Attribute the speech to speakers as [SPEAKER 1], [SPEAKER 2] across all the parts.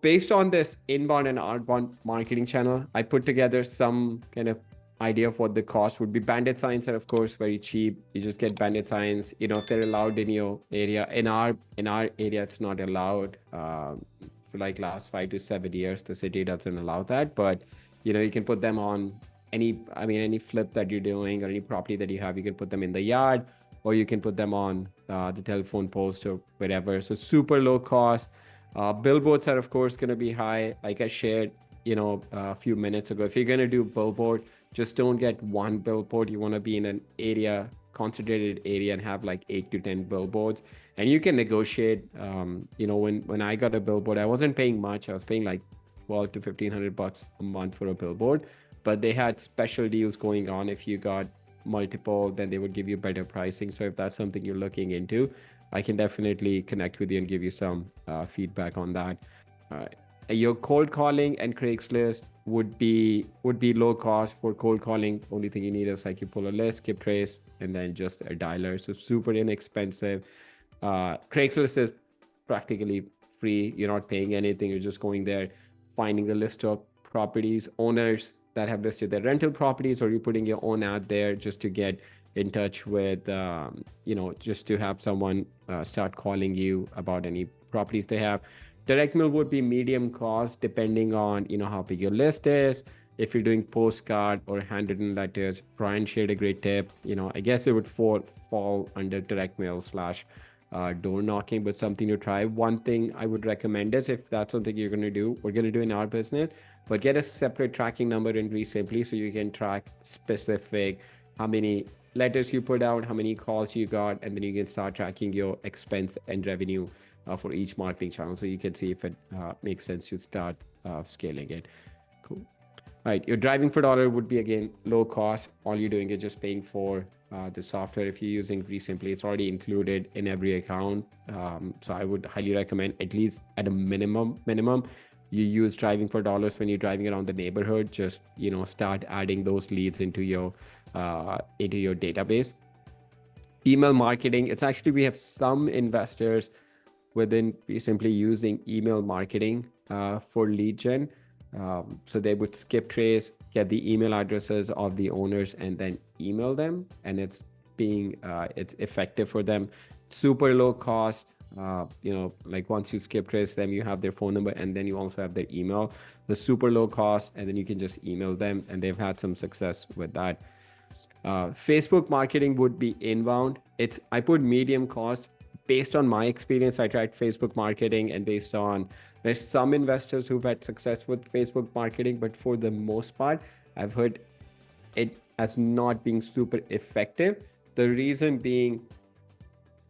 [SPEAKER 1] based on this inbound and outbound marketing channel, I put together some kind of idea of what the cost would be. Bandit signs are of course very cheap. You just get bandit signs, if they're allowed in your area. In our area, it's not allowed. For like last 5 to 7 years, the city doesn't allow that. But you can put them on any flip that you're doing or any property that you have. You can put them in the yard, or you can put them on the telephone post or wherever. So super low cost. Billboards are of course going to be high, like I shared a few minutes ago. If you're going to do billboard, just don't get one billboard. You want to be in an area, concentrated area, and have like 8 to 10 billboards. And you can negotiate. When I got a billboard, I wasn't paying much. I was paying like 12 to $1,500 a month for a billboard, but they had special deals going on. If you got multiple, then they would give you better pricing. So if that's something you're looking into, I can definitely connect with you and give you some feedback on that. Your cold calling and Craigslist would be low cost for cold calling. Only thing you need is like you pull a list, skip trace, and then just a dialer. So super inexpensive. Craigslist is practically free. You're not paying anything. You're just going there, finding the list of properties, owners that have listed their rental properties, or you're putting your own ad there just to get in touch with, just to have someone start calling you about any properties they have. Direct mail would be medium cost depending on, how big your list is. If you're doing postcard or handwritten letters, Brian shared a great tip. I guess it would fall under direct mail / door knocking, but something to try. One thing I would recommend is, if that's something you're going to do, we're going to do in our business, but get a separate tracking number in REsimpli so you can track specific how many letters you put out, how many calls you got, and then you can start tracking your expense and revenue for each marketing channel, so you can see if it makes sense to start scaling it. Cool. All right, your driving for dollar would be, again, low cost. All you're doing is just paying for the software. If you're using REsimpli, it's already included in every account. So I would highly recommend, at least at a minimum, you use driving for dollars when you're driving around the neighborhood. Just start adding those leads into your database. Email marketing. It's actually, we have some investors within REsimpli using email marketing for lead gen. So they would skip trace, get the email addresses of the owners, and then email them, and it's effective for them. Super low cost. Like once you skip trace them, you have their phone number, and then you also have their email. The super low cost, and then you can just email them, and they've had some success with that. Facebook marketing would be inbound. I put medium cost. Based on my experience, I tried Facebook marketing, and there's some investors who've had success with Facebook marketing, but for the most part, I've heard it as not being super effective. The reason being,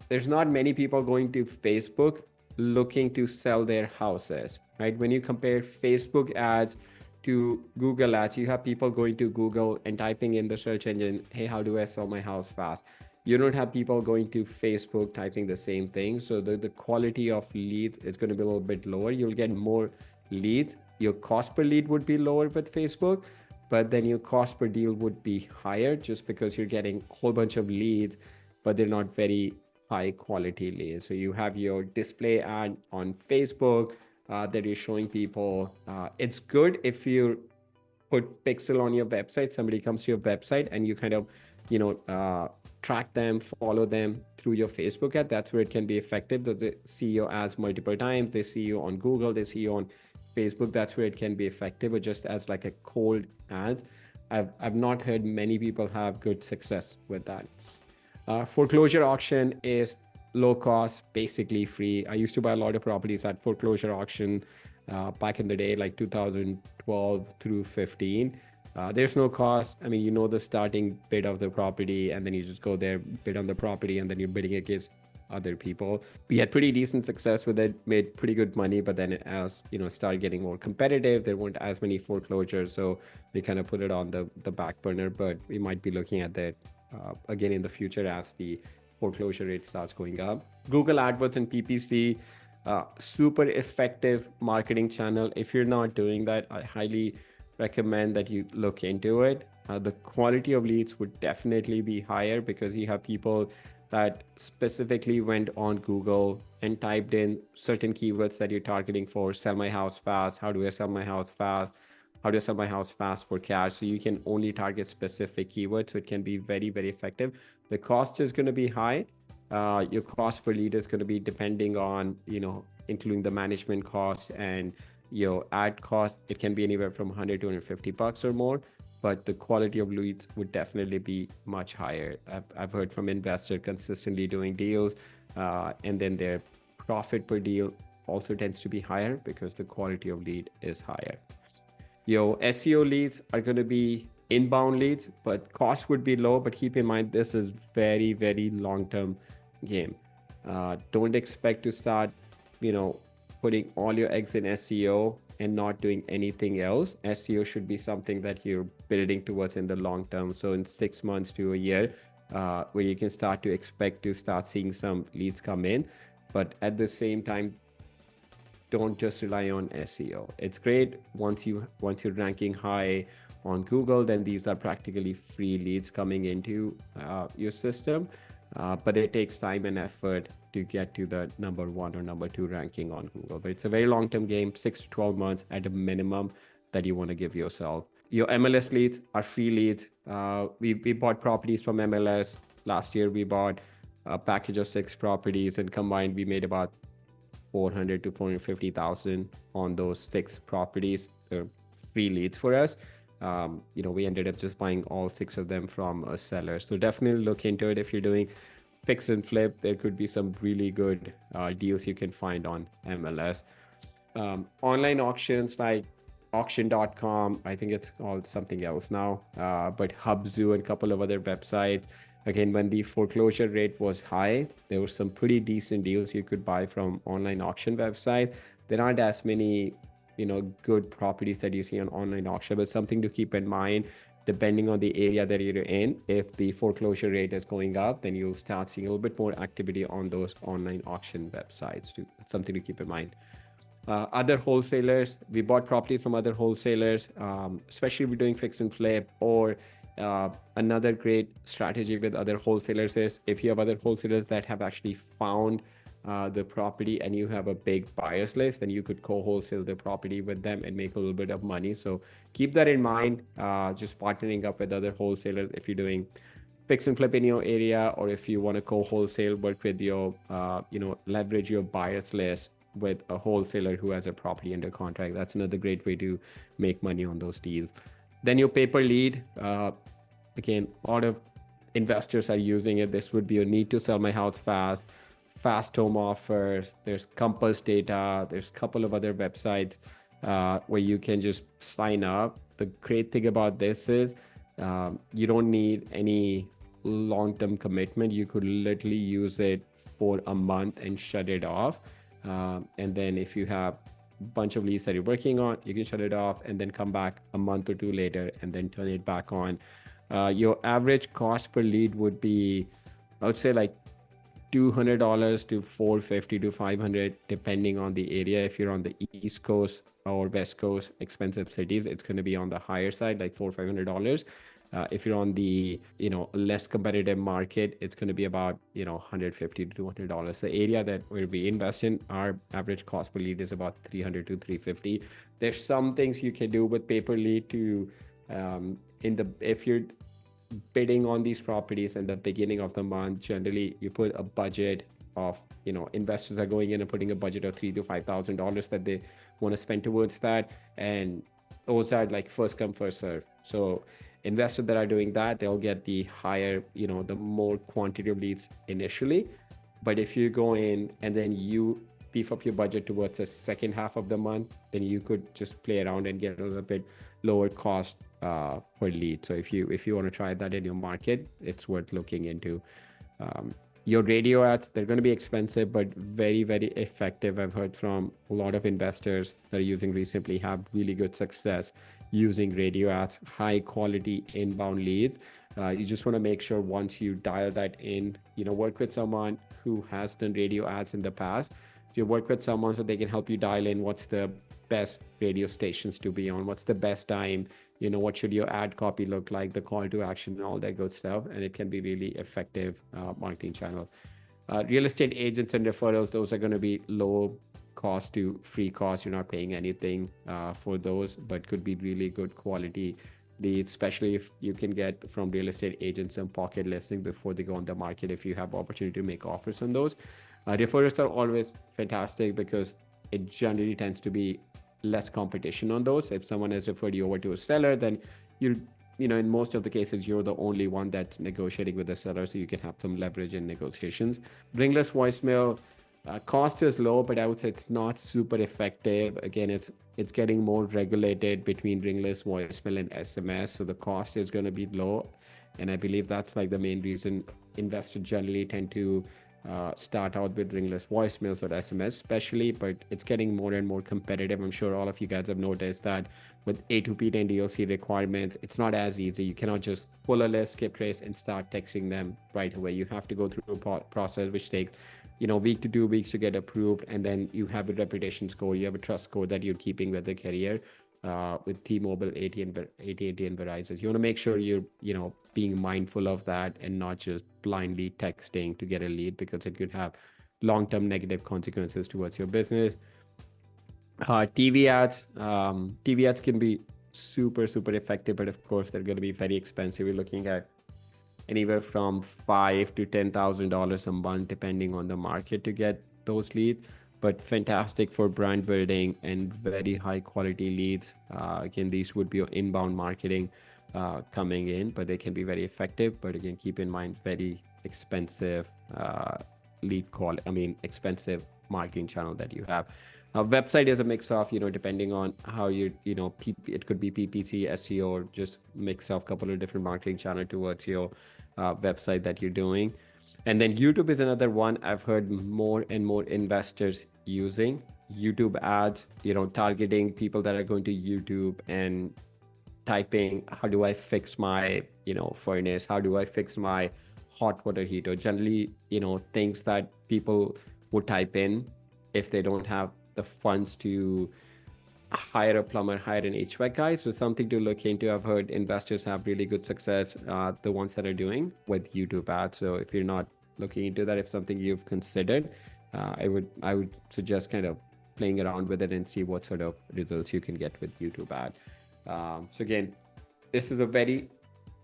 [SPEAKER 1] there's not many people going to Facebook looking to sell their houses, right? When you compare Facebook ads to Google ads, you have people going to Google and typing in the search engine, hey, how do I sell my house fast? You don't have people going to Facebook typing the same thing. So the quality of leads is going to be a little bit lower. You'll get more leads. Your cost per lead would be lower with Facebook, but then your cost per deal would be higher, just because you're getting a whole bunch of leads, but they're not very high quality leads. So you have your display ad on Facebook that you're showing people. It's good if you put pixel on your website. Somebody comes to your website and you kind of, track them, follow them through your Facebook ad. That's where it can be effective. They see your ads multiple times. They see you on Google. They see you on Facebook. That's where it can be effective. But just as like a cold ad, I've not heard many people have good success with that. Foreclosure auction is low cost, basically free. I used to buy a lot of properties at foreclosure auction back in the day, like 2012 through 15. There's no cost. I mean, the starting bid of the property, and then you just go there, bid on the property, and then you're bidding against other people. We had pretty decent success with it, made pretty good money, but then as started getting more competitive, there weren't as many foreclosures, so we kind of put it on the back burner. But we might be looking at that again in the future as the foreclosure rate starts going up. Google AdWords and PPC, super effective marketing channel. If you're not doing that, I highly recommend that you look into it. The quality of leads would definitely be higher because you have people that specifically went on Google and typed in certain keywords that you're targeting for. Sell my house fast. How do I sell my house fast? How do I sell my house fast for cash? So you can only target specific keywords. So it can be very, very effective. The cost is going to be high. Your cost per lead is going to be depending on, including the management cost and your ad cost. It can be anywhere from 100 to 150 bucks or more, but the quality of leads would definitely be much higher. I've heard from investors consistently doing deals, and then their profit per deal also tends to be higher because the quality of lead is higher. Your SEO leads are going to be inbound leads, but cost would be low. But keep in mind, this is very, very long-term game. Don't expect to start, putting all your eggs in SEO and not doing anything else. SEO should be something that you're building towards in the long term. So in 6 months to a year, where you can start to expect to start seeing some leads come in. But at the same time, don't just rely on SEO. It's great once you're ranking high on Google, then these are practically free leads coming into your system. But it takes time and effort to get to the number 1 or number 2 ranking on Google. But it's a very long-term game, 6 to 12 months at a minimum that you want to give yourself. Your MLS leads are free leads. We bought properties from MLS. Last year, we bought a package of 6 properties, and combined, we made about 400 to 450,000 on those 6 properties. They're free leads for us. We ended up just buying all 6 of them from a seller. So definitely look into it. If you're doing fix and flip, there could be some really good deals you can find on MLS. Online auctions like auction.com, I think it's called something else now, but Hubzu and a couple of other websites. Again, when the foreclosure rate was high, there were some pretty decent deals you could buy from online auction website. There aren't as many good properties that you see on online auction, but something to keep in mind, depending on the area that you're in. If the foreclosure rate is going up, then you'll start seeing a little bit more activity on those online auction websites too. Something to keep in mind. Other wholesalers, we bought properties from other wholesalers, especially if we're doing fix and flip. Or another great strategy with other wholesalers is if you have other wholesalers that have actually found the property and you have a big buyers list, then you could co-wholesale the property with them and make a little bit of money. So keep that in mind, just partnering up with other wholesalers if you're doing fix and flip in your area, or if you want to co-wholesale, work with your, leverage your buyers list with a wholesaler who has a property under contract. That's another great way to make money on those deals. Then your pay per lead, again, a lot of investors are using it. This would be a need to sell my house fast home offers. There's Compass Data. There's a couple of other websites where you can just sign up. The great thing about this is you don't need any long-term commitment. You could literally use it for a month and shut it off. And then if you have a bunch of leads that you're working on, you can shut it off and then come back a month or 2 later and then turn it back on. Your average cost per lead would be, I would say, like $200 to $450 to $500, depending on the area. If you're on the East Coast or West Coast, expensive cities, it's going to be on the higher side, like $400 or $500. If you're on the less competitive market, it's going to be about $150 to $200. The area that where we invest in, our average cost per lead is about $300 to $350. There's some things you can do with pay per lead to if you're bidding on these properties in the beginning of the month. Generally, you put a budget of, investors are going in and putting a budget of $3,000 to $5,000 that they want to spend towards that, and those are like first come first serve. So investors that are doing that, they'll get the higher, the more quantity of leads initially. But if you go in and then you beef up your budget towards the second half of the month, then you could just play around and get a little bit lower cost per lead. So if you want to try that in your market, it's worth looking into. Your radio ads, they're going to be expensive, but very, very effective. I've heard from a lot of investors that are using REsimpli have really good success using radio ads, high quality inbound leads. You just want to make sure once you dial that in, work with someone who has done radio ads in the past. You work with someone so they can help you dial in what's the best radio stations to be on, what's the best time what should your ad copy look like, the call to action, and all that good stuff. And it can be really effective marketing channel. Real estate agents and referrals, those are going to be low cost to free cost. You're not paying anything for those, but could be really good quality leads, especially if you can get from real estate agents some pocket listing before they go on the market, if you have opportunity to make offers on those. Referrals are always fantastic because it generally tends to be less competition on those. If someone has referred you over to a seller, then in most of the cases, you're the only one that's negotiating with the seller, so you can have some leverage in negotiations. Ringless voicemail, cost is low, but I would say it's not super effective. Again, it's getting more regulated between ringless voicemail and SMS, so the cost is going to be low. And I believe that's like the main reason investors generally tend to start out with ringless voicemails or SMS especially, but it's getting more and more competitive. I'm sure all of you guys have noticed that with A2P and DLC requirements, it's not as easy. You cannot just pull a list, skip trace, and start texting them right away. You have to go through a process which takes week to 2 weeks to get approved, and then you have a reputation score, you have a trust score that you're keeping with the carrier. With T-Mobile, AT&T, and Verizon, you want to make sure you're being mindful of that and not just blindly texting to get a lead, because it could have long-term negative consequences towards your business. TV ads can be super effective, but of course they're going to be very expensive. You're looking at anywhere from $5,000 to $10,000 a month, depending on the market, to get those leads. But fantastic for brand building and very high quality leads. Again, these would be your inbound marketing coming in, but they can be very effective. But again, keep in mind, very expensive expensive marketing channel that you have. Website is a mix of, depending on how it could be PPC, SEO, or just mix of a couple of different marketing channels towards your website that you're doing. And then YouTube is another one I've heard more and more investors using. YouTube ads, targeting people that are going to YouTube and typing, how do I fix my, furnace? How do I fix my hot water heater? Generally, things that people would type in if they don't have the funds to hire a plumber, hire an HVAC guy. So something to look into. I've heard investors have really good success, the ones that are doing with YouTube ads. So if you're not looking into that, if something you've considered, I would suggest kind of playing around with it and see what sort of results you can get with YouTube ad. So again, this is a very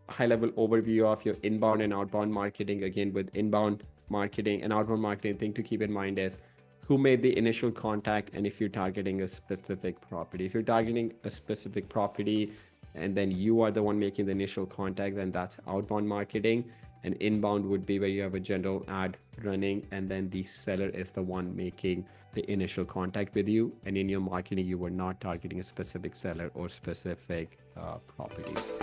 [SPEAKER 1] high level overview of your inbound and outbound marketing. Again, with inbound marketing and outbound marketing, thing to keep in mind is who made the initial contact, and if you're targeting a specific property. If you're targeting a specific property and then you are the one making the initial contact, then that's outbound marketing. And inbound would be where you have a general ad running and then the seller is the one making the initial contact with you. And in your marketing, you were not targeting a specific seller or specific property.